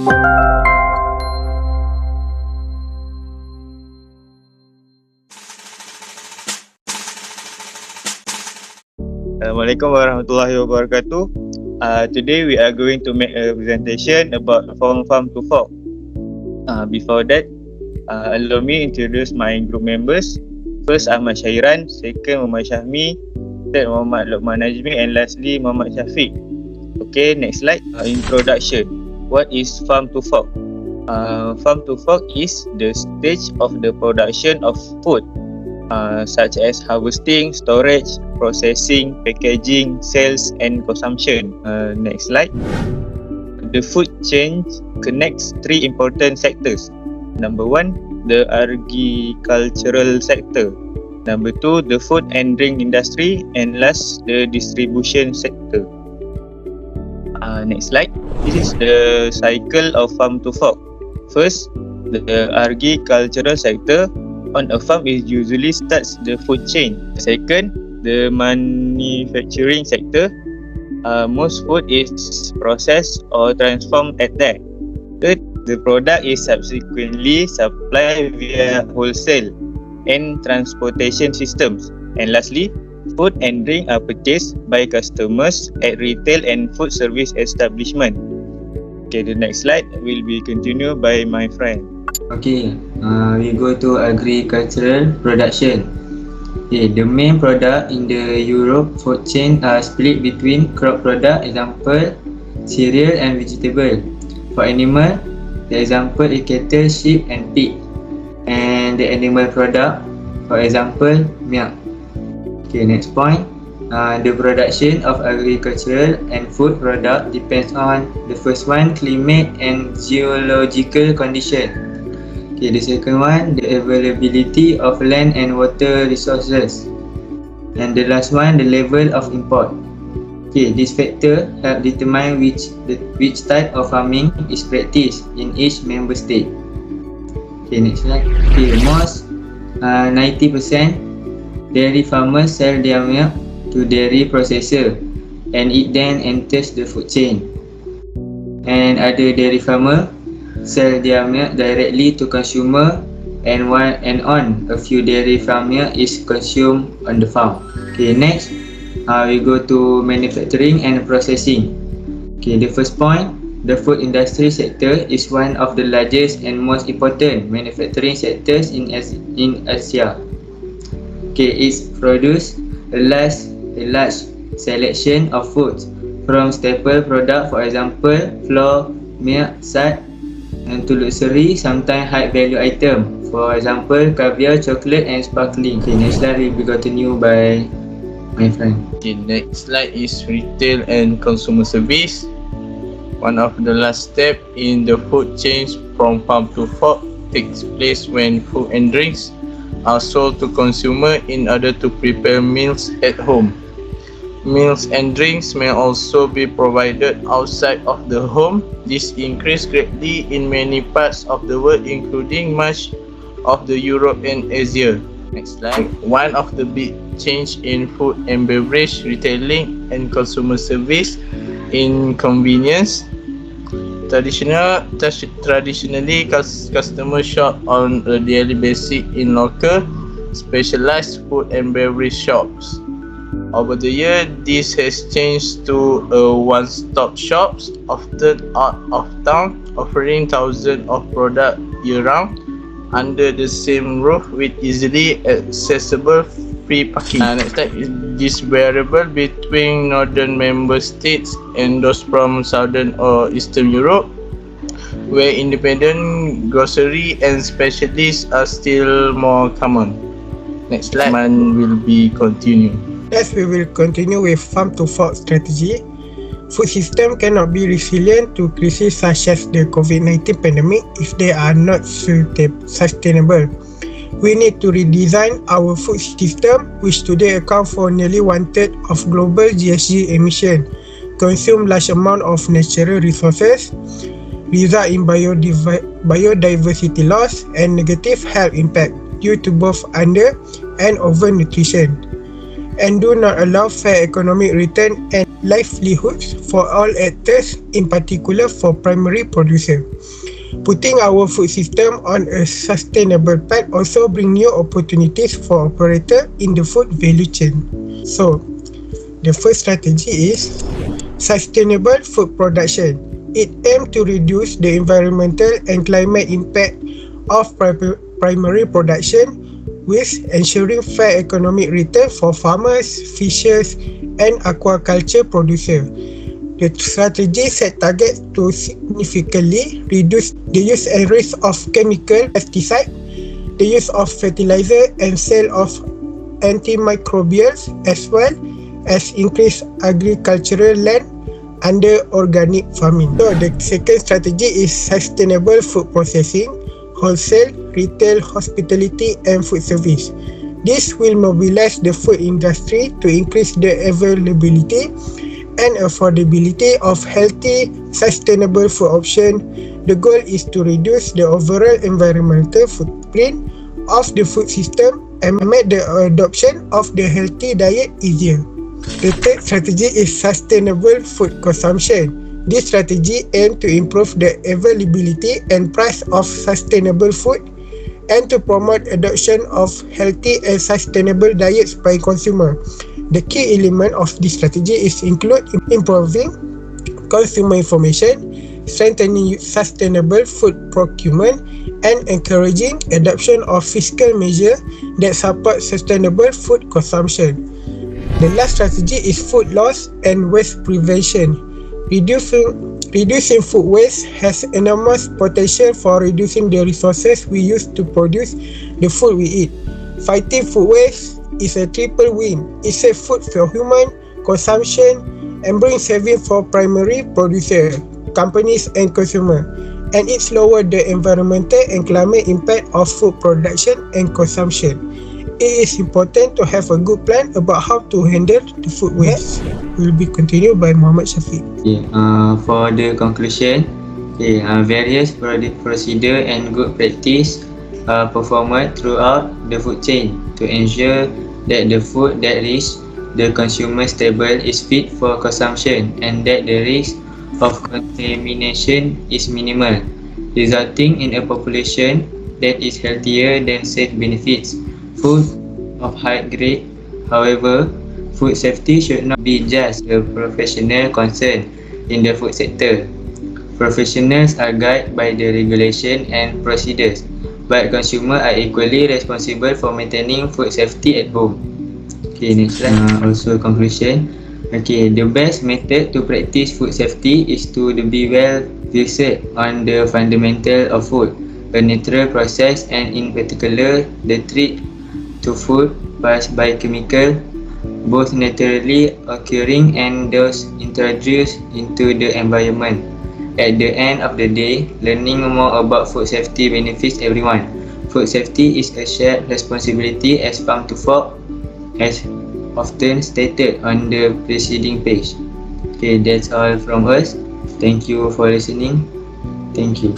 Assalamualaikum warahmatullahi wabarakatuh. Today we are going to make a presentation about from farm to fork. Before that, allow me introduce my group members. First, Ahmad Syairan. Second, Muhammad Syahmi. Third, Muhammad Luqman Najmi. And lastly, Muhammad Syafiq. Okay, next slide. Introduction. What is farm to fork? Farm to fork is the stage of the production of food, such as harvesting, storage, processing, packaging, sales and consumption. Next slide. The food chain connects three important sectors. Number one, the agricultural sector. Number two, the food and drink industry. And last, the distribution sector. Next slide. This is the cycle of farm to fork. First, the agricultural sector on a farm is usually starts the food chain. Second, the manufacturing sector. Most food is processed or transformed at there. Third, the product is subsequently supplied via wholesale and transportation systems. And lastly, food and drink are purchased by customers at retail and food service establishment. Okay, the next slide will be continued by my friend. Okay, we go to agricultural production. Okay, the main product in the Europe food chain are split between crop product, example cereal and vegetable. For animal, the example is cattle, sheep and pig. And the animal product, for example milk. Okay, next point. The production of agricultural and food product depends on the first one, climate and geological condition. Okay, the second one, the availability of land and water resources. And the last one, the level of import. Okay, this factor help determine which type of farming is practiced in each member state. Okay, next slide. Okay, most 90% dairy farmers sell their milk to dairy processor and it then enters the food chain. And other dairy farmer sell their milk directly to consumer, and on a few dairy farm milk is consumed on the farm. Okay, next we go to manufacturing and processing. Okay, the first point, the food industry sector is one of the largest and most important manufacturing sectors in Asia. Okay, it produces a large selection of foods from staple product, for example flour, milk, salt, and to luxury, sometimes high value item, for example caviar, chocolate and sparkling. Okay, next slide will be continued by my friend. Okay, next slide is retail and consumer service. One of the last step in the food chain from farm to fork takes place when food and drinks are sold to consumer in order to prepare meals at home. Meals and drinks may also be provided outside of the home. This increased greatly in many parts of the world, including much of the Europe and Asia. Next slide. One of the big change in food and beverage retailing and consumer service in convenience. Traditionally, customers shop on a daily basis in local, specialized food and beverage shops. Over the year, this has changed to a one-stop shops, often out of town, offering thousands of products year-round under the same roof with easily accessible free parking. Next step is this variable between northern member states and those from southern or eastern Europe, where independent grocery and specialists are still more common. Next slide will be continued. Next, we will continue with farm to fork strategy. Food system cannot be resilient to crises such as the COVID-19 pandemic if they are not sustainable. We need to redesign our food system, which today account for nearly 1/3 of global GHG emission, consume large amount of natural resources, result in biodiversity loss and negative health impact due to both under and overnutrition, and do not allow fair economic return and livelihoods for all actors, in particular for primary producer. Putting our food system on a sustainable path also bring new opportunities for operator in the food value chain. So, the first strategy is sustainable food production. It aims to reduce the environmental and climate impact of primary production with ensuring fair economic return for farmers, fishers and aquaculture producers. The strategy set targets to significantly reduce the use and risk of chemical pesticide, the use of fertilizer and sale of antimicrobials, as well as increase agricultural land under organic farming. So the second strategy is sustainable food processing, wholesale, retail, hospitality and food service. This will mobilize the food industry to increase the availability and affordability of healthy, sustainable food options. The goal is to reduce the overall environmental footprint of the food system and make the adoption of the healthy diet easier. The third strategy is sustainable food consumption. This strategy aims to improve the availability and price of sustainable food and to promote adoption of healthy and sustainable diets by consumers. The key element of this strategy is include improving consumer information, strengthening sustainable food procurement, and encouraging adoption of fiscal measures that support sustainable food consumption. The last strategy is food loss and waste prevention. Reducing food waste has enormous potential for reducing the resources we use to produce the food we eat. Fighting food waste is a triple win. It saves food for human consumption and brings savings for primary producers, companies and consumers. And it lowers the environmental and climate impact of food production and consumption. It is important to have a good plan about how to handle the food waste. Will be continued by Muhammad Shafiq. For the conclusion, various procedure and good practice are performed throughout the food chain to ensure that the food that reaches the consumer's table is fit for consumption and that the risk of contamination is minimal, resulting in a population that is healthier than safe benefits. Food of high grade. However, food safety should not be just a professional concern in the food sector. Professionals are guided by the regulation and procedures, but consumers are equally responsible for maintaining food safety at home. Next slide. Also conclusion. The best method to practice food safety is to be well versed on the fundamental of food, a natural process, and in particular the threat to food passed by chemical, both naturally occurring and those introduced into the environment. At the end of the day, learning more about food safety benefits everyone. Food safety is a shared responsibility as farm to fork, as often stated on the preceding page. That's all from us. Thank you for listening. Thank you.